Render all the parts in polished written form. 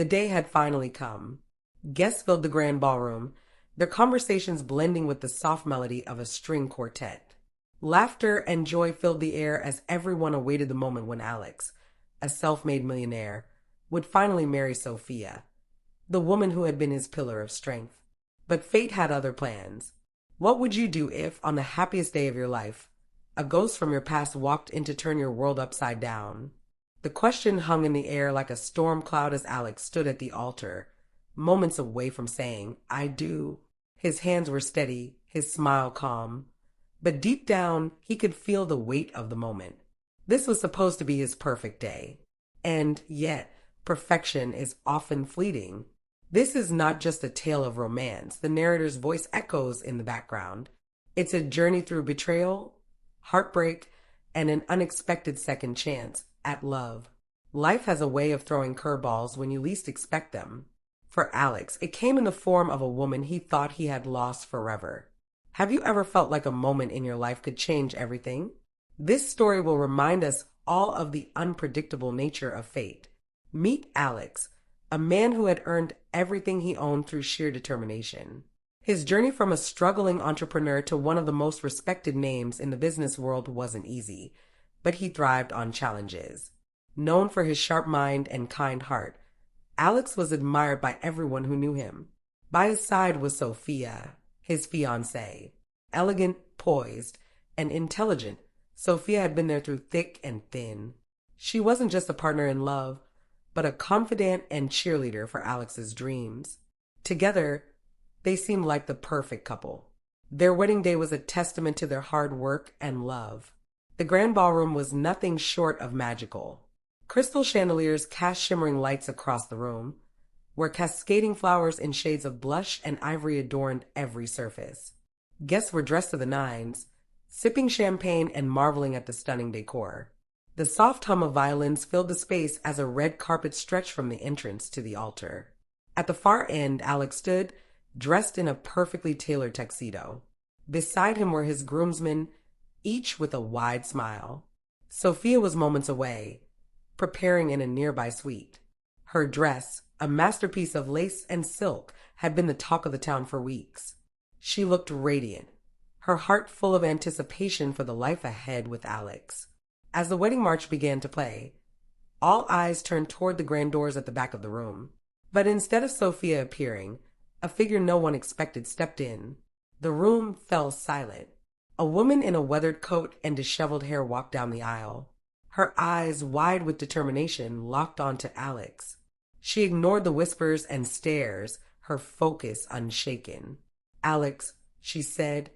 The day had finally come. Guests filled the grand ballroom, their conversations blending with the soft melody of a string quartet. Laughter and joy filled the air as everyone awaited the moment when Alex, a self-made millionaire, would finally marry Sophia, the woman who had been his pillar of strength. But fate had other plans. What would you do if, on the happiest day of your life, a ghost from your past walked in to turn your world upside down? The question hung in the air like a storm cloud as Alex stood at the altar, moments away from saying, "I do." His hands were steady, his smile calm. But deep down, he could feel the weight of the moment. This was supposed to be his perfect day. And yet, perfection is often fleeting. This is not just a tale of romance. The narrator's voice echoes in the background. It's a journey through betrayal, heartbreak, and an unexpected second chance at love. Life has a way of throwing curveballs when you least expect them. For Alex, it came in the form of a woman he thought he had lost forever. Have you ever felt like a moment in your life could change everything? This story will remind us all of the unpredictable nature of fate. Meet Alex, a man who had earned everything he owned through sheer determination. His journey from a struggling entrepreneur to one of the most respected names in the business world wasn't easy, but he thrived on challenges. Known for his sharp mind and kind heart, Alex was admired by everyone who knew him. By his side was Sophia, his fiancée. Elegant, poised, and intelligent, Sophia had been there through thick and thin. She wasn't just a partner in love, but a confidant and cheerleader for Alex's dreams. Together, they seemed like the perfect couple. Their wedding day was a testament to their hard work and love. The grand ballroom was nothing short of magical. Crystal chandeliers cast shimmering lights across the room, where cascading flowers in shades of blush and ivory adorned every surface. Guests were dressed to the nines, sipping champagne and marveling at the stunning decor. The soft hum of violins filled the space as a red carpet stretched from the entrance to the altar. At the far end, Alex stood, dressed in a perfectly tailored tuxedo. Beside him were his groomsmen, each with a wide smile. Sophia was moments away, preparing in a nearby suite. Her dress, a masterpiece of lace and silk, had been the talk of the town for weeks. She looked radiant, her heart full of anticipation for the life ahead with Alex. As the wedding march began to play, all eyes turned toward the grand doors at the back of the room. But instead of Sophia appearing, a figure no one expected stepped in. The room fell silent. A woman in a weathered coat and disheveled hair walked down the aisle. Her eyes, wide with determination, locked onto Alex. She ignored the whispers and stares, her focus unshaken. "Alex," she said,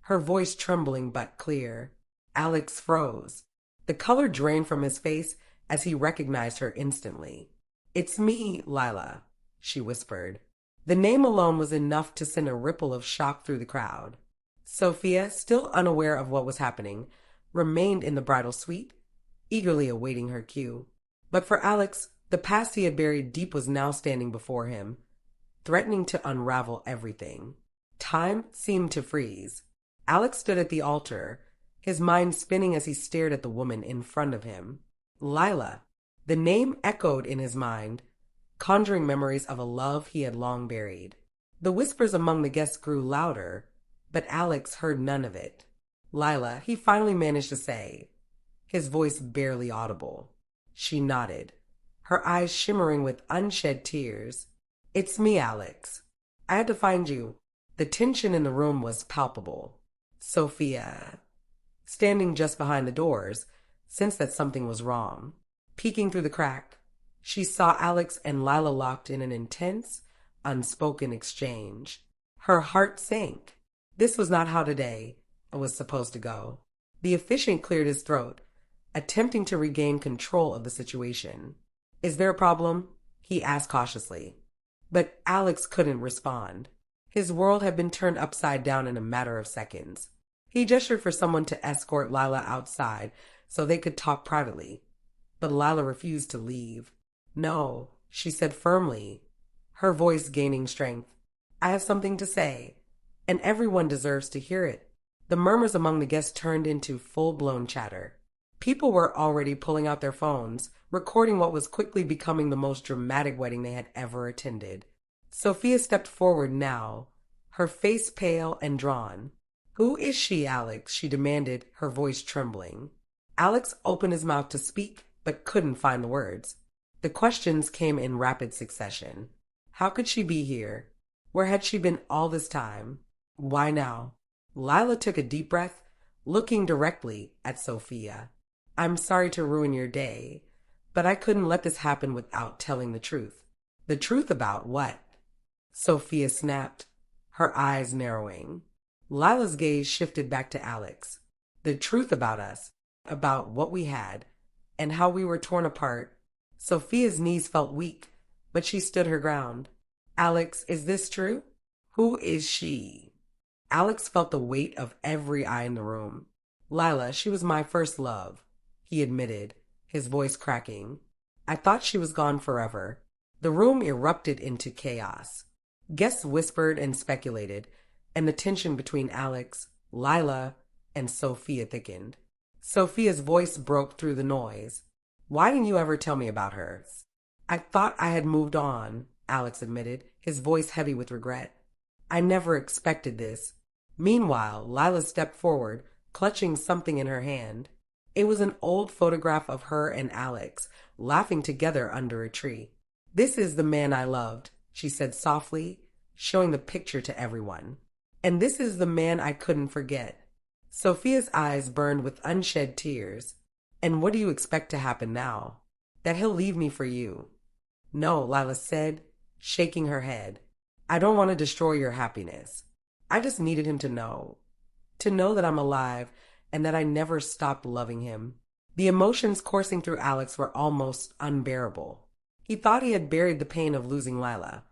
her voice trembling but clear. Alex froze. The color drained from his face as he recognized her instantly. "It's me, Lila," she whispered. The name alone was enough to send a ripple of shock through the crowd. Sophia, still unaware of what was happening, remained in the bridal suite, eagerly awaiting her cue. But for Alex, the past he had buried deep was now standing before him, threatening to unravel everything. Time seemed to freeze. Alex stood at the altar, his mind spinning as he stared at the woman in front of him. Lila. The name echoed in his mind, conjuring memories of a love he had long buried. The whispers among the guests grew louder, but Alex heard none of it. "Lila," he finally managed to say, his voice barely audible. She nodded, her eyes shimmering with unshed tears. "It's me, Alex. I had to find you." The tension in the room was palpable. Sophia, standing just behind the doors, sensed that something was wrong. Peeking through the crack, she saw Alex and Lila locked in an intense, unspoken exchange. Her heart sank. This was not how today was supposed to go. The officiant cleared his throat, attempting to regain control of the situation. "Is there a problem?" he asked cautiously. But Alex couldn't respond. His world had been turned upside down in a matter of seconds. He gestured for someone to escort Lila outside so they could talk privately. But Lila refused to leave. "No," she said firmly, her voice gaining strength. "I have something to say, and everyone deserves to hear it." The murmurs among the guests turned into full-blown chatter. People were already pulling out their phones, recording what was quickly becoming the most dramatic wedding they had ever attended. Sophia stepped forward now, her face pale and drawn. "Who is she, Alex?" she demanded, her voice trembling. Alex opened his mouth to speak, but couldn't find the words. The questions came in rapid succession. How could she be here? Where had she been all this time? Why now? Lila took a deep breath, looking directly at Sophia. "I'm sorry to ruin your day, but I couldn't let this happen without telling the truth." "The truth about what?" Sophia snapped, her eyes narrowing. Lila's gaze shifted back to Alex. "The truth about us, about what we had, and how we were torn apart." Sophia's knees felt weak, but she stood her ground. "Alex, is this true? Who is she?" Alex felt the weight of every eye in the room. "Lila, she was my first love," he admitted, his voice cracking. "I thought she was gone forever." The room erupted into chaos. Guests whispered and speculated, and the tension between Alex, Lila, and Sophia thickened. Sophia's voice broke through the noise. "Why didn't you ever tell me about her?" "I thought I had moved on," Alex admitted, his voice heavy with regret. "I never expected this." Meanwhile, Lila stepped forward, clutching something in her hand. It was an old photograph of her and Alex, laughing together under a tree. "This is the man I loved," she said softly, showing the picture to everyone. "And this is the man I couldn't forget." Sophia's eyes burned with unshed tears. "And what do you expect to happen now? That he'll leave me for you?" "No," Lila said, shaking her head. "I don't want to destroy your happiness. I just needed him to know that I'm alive and that I never stopped loving him." The emotions coursing through Alex were almost unbearable. He thought he had buried the pain of losing Lila,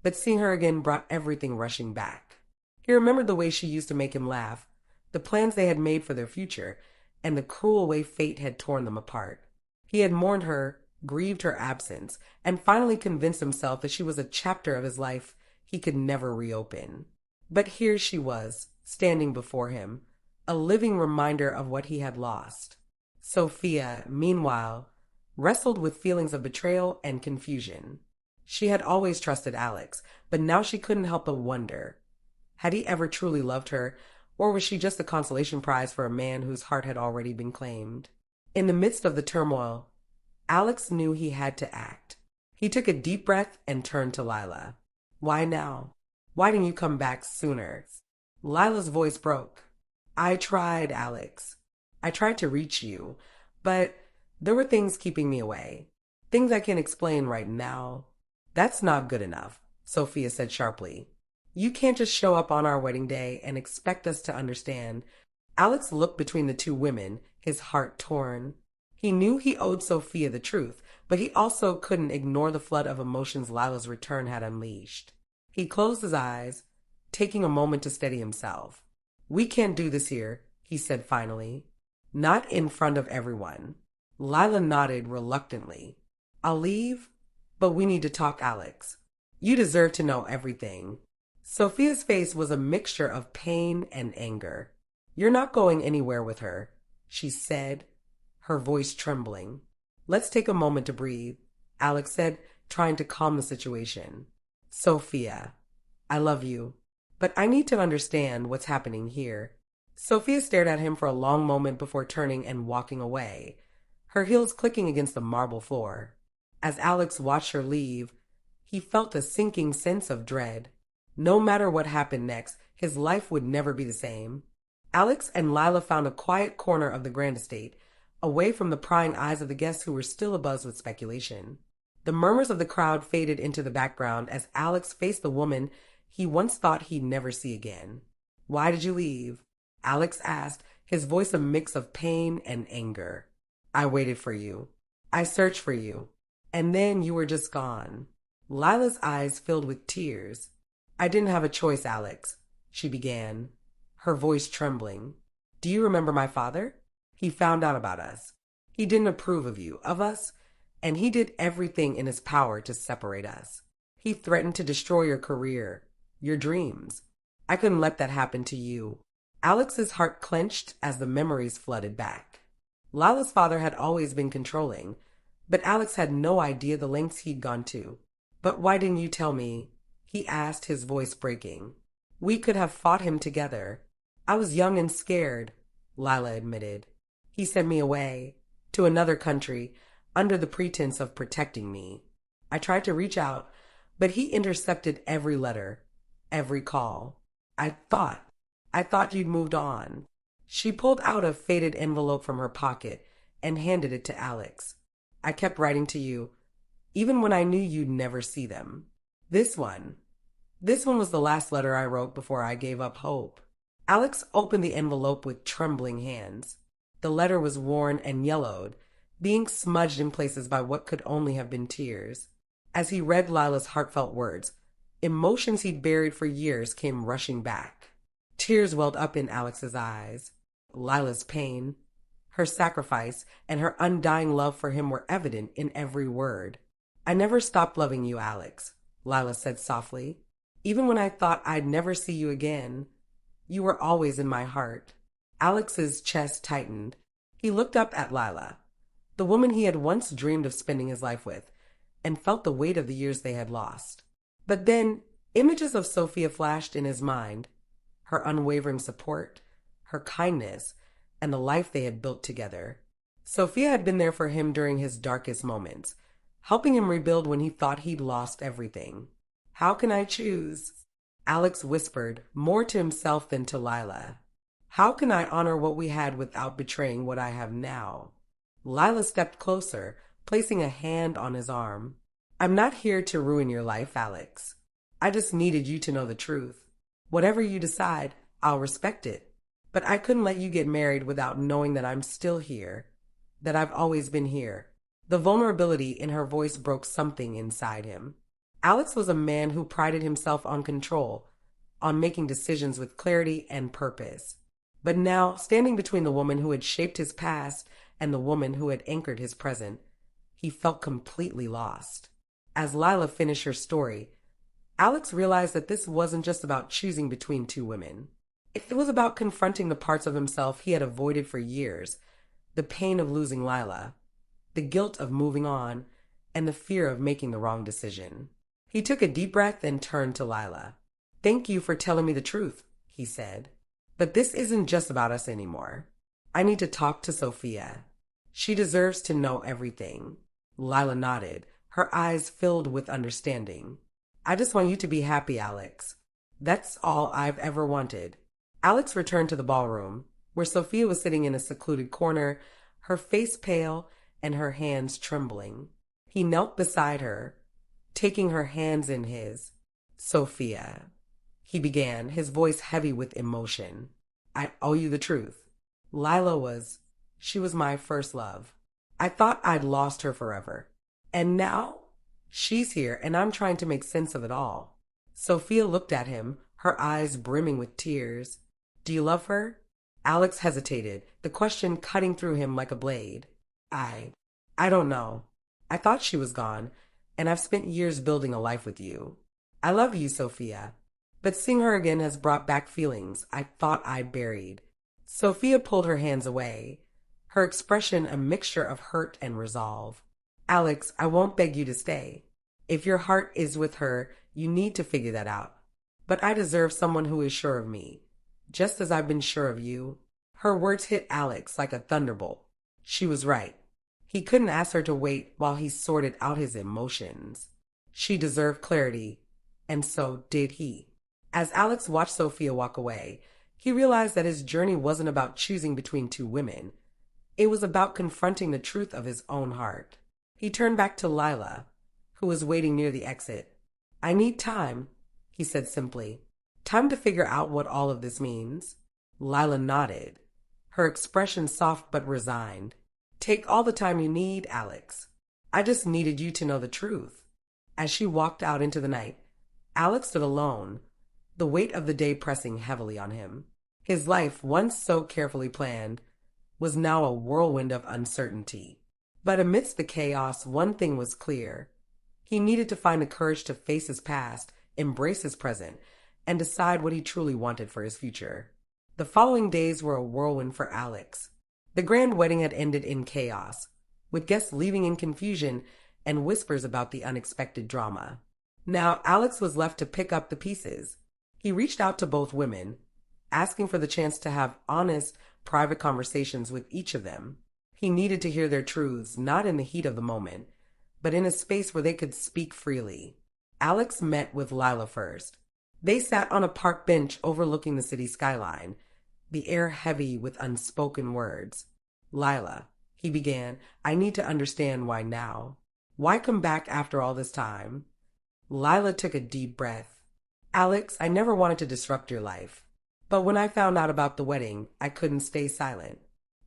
but seeing her again brought everything rushing back. He remembered the way she used to make him laugh, the plans they had made for their future, and the cruel way fate had torn them apart. He had mourned her, grieved her absence, and finally convinced himself that she was a chapter of his life he could never reopen. But here she was, standing before him, a living reminder of what he had lost. Sophia, meanwhile, wrestled with feelings of betrayal and confusion. She had always trusted Alex, but now she couldn't help but wonder. Had he ever truly loved her, or was she just a consolation prize for a man whose heart had already been claimed? In the midst of the turmoil, Alex knew he had to act. He took a deep breath and turned to Lila. "Why now? Why didn't you come back sooner?" Lila's voice broke. "I tried, Alex. I tried to reach you, but there were things keeping me away. Things I can't explain right now." "That's not good enough," Sophia said sharply. "You can't just show up on our wedding day and expect us to understand." Alex looked between the two women, his heart torn. He knew he owed Sophia the truth, but he also couldn't ignore the flood of emotions Lila's return had unleashed. He closed his eyes, taking a moment to steady himself. "We can't do this here," he said finally. "Not in front of everyone." Lila nodded reluctantly. "I'll leave, but we need to talk, Alex. You deserve to know everything." Sophia's face was a mixture of pain and anger. "You're not going anywhere with her," she said, her voice trembling. "Let's take a moment to breathe," Alex said, trying to calm the situation. "Sophia, I love you, but I need to understand what's happening here." Sophia stared at him for a long moment before turning and walking away, her heels clicking against the marble floor. As Alex watched her leave, he felt a sinking sense of dread. No matter what happened next, his life would never be the same. Alex and Lila found a quiet corner of the grand estate, away from the prying eyes of the guests who were still abuzz with speculation. The murmurs of the crowd faded into the background as Alex faced the woman he once thought he'd never see again. "Why did you leave?" Alex asked, his voice a mix of pain and anger. "I waited for you. I searched for you. And then you were just gone." Lila's eyes filled with tears. "I didn't have a choice, Alex," she began, her voice trembling. "Do you remember my father? He found out about us. He didn't approve of you, of us, and he did everything in his power to separate us. He threatened to destroy your career, your dreams. I couldn't let that happen to you." Alex's heart clenched as the memories flooded back. Lila's father had always been controlling, but Alex had no idea the lengths he'd gone to. "But why didn't you tell me?" he asked, his voice breaking. "We could have fought him together." "I was young and scared," Lila admitted. "He sent me away, to another country, under the pretense of protecting me. I tried to reach out, but he intercepted every letter, every call. I thought you'd moved on." She pulled out a faded envelope from her pocket and handed it to Alex. "I kept writing to you, even when I knew you'd never see them. This one. This one was the last letter I wrote before I gave up hope." Alex opened the envelope with trembling hands. The letter was worn and yellowed, being smudged in places by what could only have been tears. As he read Lila's heartfelt words, emotions he'd buried for years came rushing back. Tears welled up in Alex's eyes. Lila's pain, her sacrifice, and her undying love for him were evident in every word. "I never stopped loving you, Alex," Lila said softly. "Even when I thought I'd never see you again, you were always in my heart." Alex's chest tightened. He looked up at Lila, the woman he had once dreamed of spending his life with, and felt the weight of the years they had lost. But then images of Sophia flashed in his mind, her unwavering support, her kindness, and the life they had built together. Sophia had been there for him during his darkest moments, helping him rebuild when he thought he'd lost everything. "How can I choose?" Alex whispered, more to himself than to Lila. "How can I honor what we had without betraying what I have now?" Lila stepped closer, placing a hand on his arm. "I'm not here to ruin your life, Alex. I just needed you to know the truth. Whatever you decide, I'll respect it. But I couldn't let you get married without knowing that I'm still here, that I've always been here." The vulnerability in her voice broke something inside him. Alex was a man who prided himself on control, on making decisions with clarity and purpose. But now, standing between the woman who had shaped his past and the woman who had anchored his present, he felt completely lost. As Lila finished her story, Alex realized that this wasn't just about choosing between two women. It was about confronting the parts of himself he had avoided for years, the pain of losing Lila, the guilt of moving on, and the fear of making the wrong decision. He took a deep breath and turned to Lila. "Thank you for telling me the truth," he said. "But this isn't just about us anymore. I need to talk to Sophia. She deserves to know everything." Lila nodded, her eyes filled with understanding. "I just want you to be happy, Alex. That's all I've ever wanted." Alex returned to the ballroom, where Sophia was sitting in a secluded corner, her face pale and her hands trembling. He knelt beside her, taking her hands in his. "Sophia," he began, his voice heavy with emotion, "I owe you the truth. She was my first love. I thought I'd lost her forever. And now she's here, and I'm trying to make sense of it all." Sophia looked at him, her eyes brimming with tears. "Do you love her?" Alex hesitated, the question cutting through him like a blade. I don't know. I thought she was gone, and I've spent years building a life with you. I love you, Sophia. But seeing her again has brought back feelings I thought I'd buried." Sophia pulled her hands away, her expression a mixture of hurt and resolve. "Alex, I won't beg you to stay. If your heart is with her, you need to figure that out. But I deserve someone who is sure of me, just as I've been sure of you." Her words hit Alex like a thunderbolt. She was right. He couldn't ask her to wait while he sorted out his emotions. She deserved clarity, and so did he. As Alex watched Sophia walk away, he realized that his journey wasn't about choosing between two women. It was about confronting the truth of his own heart. He turned back to Lila, who was waiting near the exit. "I need time," he said simply. "Time to figure out what all of this means." Lila nodded, her expression soft but resigned. "Take all the time you need, Alex. I just needed you to know the truth." As she walked out into the night, Alex stood alone, the weight of the day pressing heavily on him. His life, once so carefully planned, was now a whirlwind of uncertainty. But amidst the chaos, one thing was clear. He needed to find the courage to face his past, embrace his present, and decide what he truly wanted for his future. The following days were a whirlwind for Alex. The grand wedding had ended in chaos, with guests leaving in confusion and whispers about the unexpected drama. Now, Alex was left to pick up the pieces. He reached out to both women, asking for the chance to have honest, private conversations with each of them. He needed to hear their truths, not in the heat of the moment, but in a space where they could speak freely. Alex met with Lila first. They sat on a park bench overlooking the city skyline, the air heavy with unspoken words. Lila, he began, I need to understand why now. Why come back after all this time? Lila took a deep breath. Alex, I never wanted to disrupt your life. But when I found out about the wedding, I couldn't stay silent.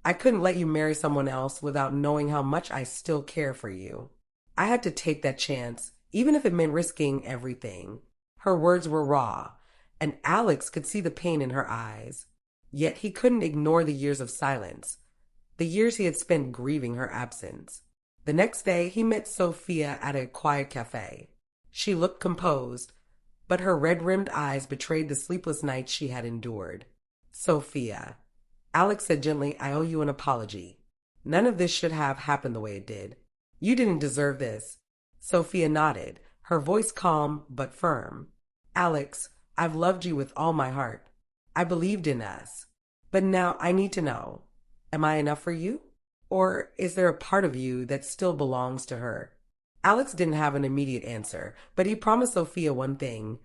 I couldn't let you marry someone else without knowing how much I still care for you. I had to take that chance, even if it meant risking everything. Her words were raw, and Alex could see the pain in her eyes. Yet he couldn't ignore the years of silence, the years he had spent grieving her absence. The next day, he met Sophia at a quiet cafe. She looked composed, but her red-rimmed eyes betrayed the sleepless nights she had endured. Sophia, Alex said gently, I owe you an apology. None of this should have happened the way it did. You didn't deserve this. Sophia nodded, her voice calm but firm. Alex, I've loved you with all my heart. I believed in us. But now I need to know, am I enough for you? Or is there a part of you that still belongs to her? Alex didn't have an immediate answer, but he promised Sophia one thing.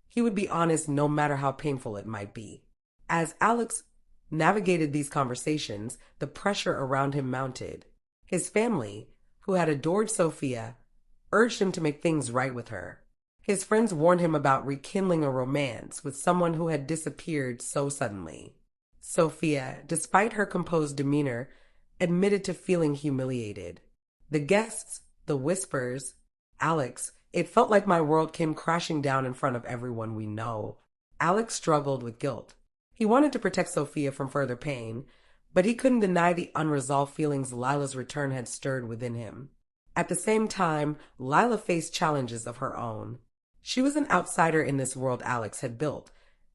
He would be honest no matter how painful it might be. As Alex navigated these conversations, the pressure around him mounted. His family, who had adored Sophia, urged him to make things right with her. His friends warned him about rekindling a romance with someone who had disappeared so suddenly. Sophia, despite her composed demeanor, admitted to feeling humiliated. The guests, the whispers, Alex, it felt like my world came crashing down in front of everyone we know. Alex struggled with guilt. He wanted to protect Sophia from further pain, but he couldn't deny the unresolved feelings Lila's return had stirred within him. At the same time, Lila faced challenges of her own. She was an outsider in this world Alex had built,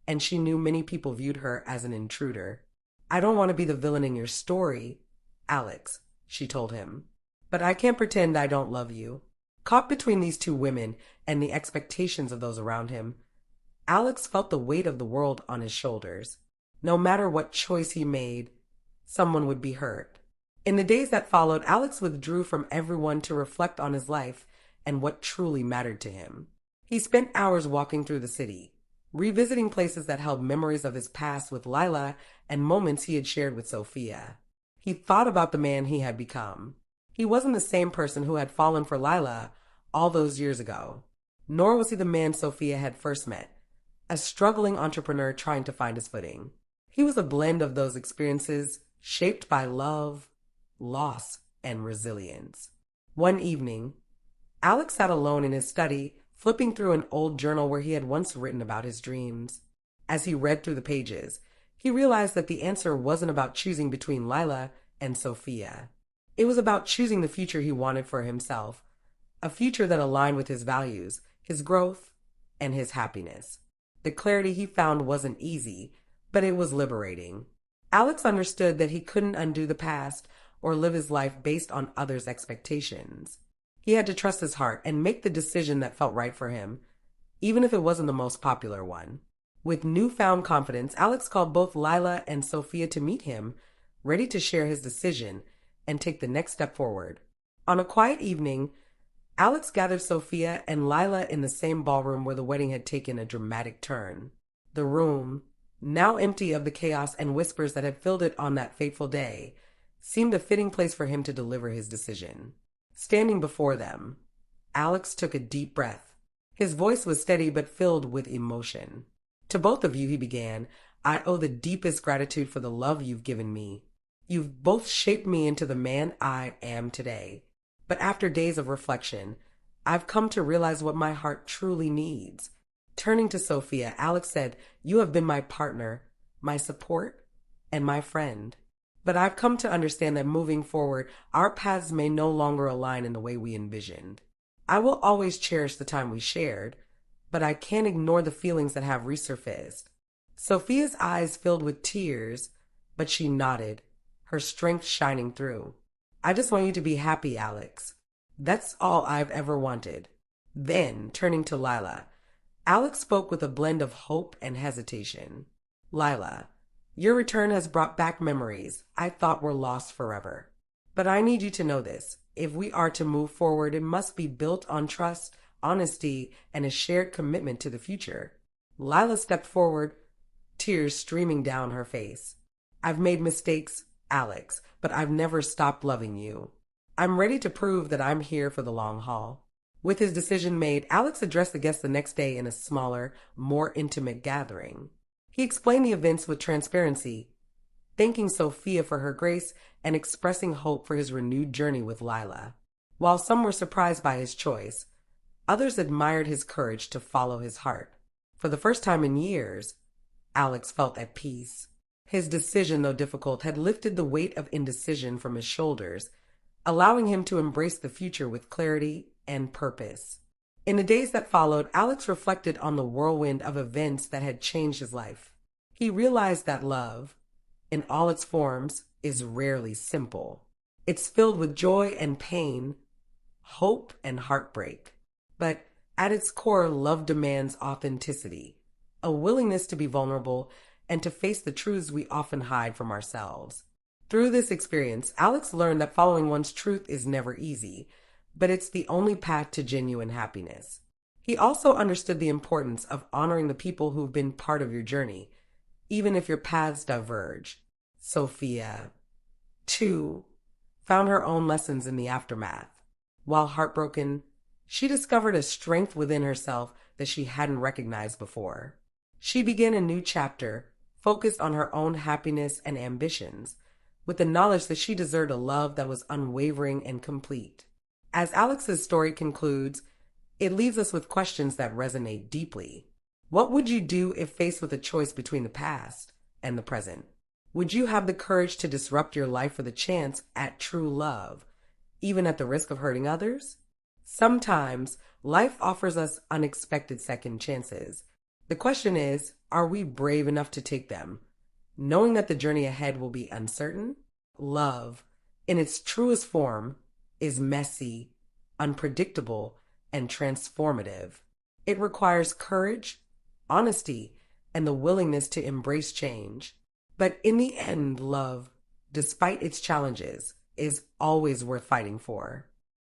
and she knew many people viewed her as an intruder. I don't want to be the villain in your story, Alex, she told him. But I can't pretend I don't love you. Caught between these two women and the expectations of those around him, Alex felt the weight of the world on his shoulders. No matter what choice he made, someone would be hurt. In the days that followed, Alex withdrew from everyone to reflect on his life and what truly mattered to him. He spent hours walking through the city, revisiting places that held memories of his past with Lila and moments he had shared with Sophia. He thought about the man he had become. He wasn't the same person who had fallen for Lila all those years ago, nor was he the man Sophia had first met, a struggling entrepreneur trying to find his footing. He was a blend of those experiences, shaped by love, loss, and resilience. One evening, Alex sat alone in his study, flipping through an old journal where he had once written about his dreams. As he read through the pages, he realized that the answer wasn't about choosing between Lila and Sophia. It was about choosing the future he wanted for himself, a future that aligned with his values, his growth, and his happiness. The clarity he found wasn't easy, but it was liberating. Alex understood that he couldn't undo the past or live his life based on others' expectations. He had to trust his heart and make the decision that felt right for him, even if it wasn't the most popular one. With newfound confidence, Alex called both Lila and Sophia to meet him, ready to share his decision and take the next step forward. On a quiet evening, Alex gathered Sophia and Lila in the same ballroom where the wedding had taken a dramatic turn. The room, now empty of the chaos and whispers that had filled it on that fateful day, seemed a fitting place for him to deliver his decision. Standing before them, Alex took a deep breath. His voice was steady but filled with emotion. To both of you, he began, I owe the deepest gratitude for the love you've given me. You've both shaped me into the man I am today. But after days of reflection, I've come to realize what my heart truly needs. Turning to Sophia, Alex said, You have been my partner, my support, and my friend. But I've come to understand that moving forward, our paths may no longer align in the way we envisioned. I will always cherish the time we shared, but I can't ignore the feelings that have resurfaced. Sophia's eyes filled with tears, but she nodded, her strength shining through. "I just want you to be happy, Alex. That's all I've ever wanted." Then, turning to Lila, Alex spoke with a blend of hope and hesitation. "Lila, your return has brought back memories I thought were lost forever. But I need you to know this. If we are to move forward, it must be built on trust, honesty, and a shared commitment to the future." Lila stepped forward, tears streaming down her face. "I've made mistakes, Alex, but I've never stopped loving you. I'm ready to prove that I'm here for the long haul." With his decision made, Alex addressed the guests the next day in a smaller, more intimate gathering. He explained the events with transparency, thanking Sophia for her grace and expressing hope for his renewed journey with Lila. While some were surprised by his choice, others admired his courage to follow his heart. For the first time in years, Alex felt at peace. His decision, though difficult, had lifted the weight of indecision from his shoulders, allowing him to embrace the future with clarity and purpose. In the days that followed, Alex reflected on the whirlwind of events that had changed his life. He realized that love, in all its forms, is rarely simple. It's filled with joy and pain, hope and heartbreak. But at its core, love demands authenticity, a willingness to be vulnerable and to face the truths we often hide from ourselves. Through this experience, Alex learned that following one's truth is never easy, but it's the only path to genuine happiness. He also understood the importance of honoring the people who've been part of your journey, even if your paths diverge. Sophia, too, found her own lessons in the aftermath. While heartbroken, she discovered a strength within herself that she hadn't recognized before. She began a new chapter, focused on her own happiness and ambitions, with the knowledge that she deserved a love that was unwavering and complete. As Alex's story concludes, it leaves us with questions that resonate deeply. What would you do if faced with a choice between the past and the present? Would you have the courage to disrupt your life for the chance at true love, even at the risk of hurting others? Sometimes, life offers us unexpected second chances. The question is, are we brave enough to take them, knowing that the journey ahead will be uncertain? Love, in its truest form, is messy, unpredictable, and transformative. It requires courage, honesty, and the willingness to embrace change. But in the end, love, despite its challenges, is always worth fighting for.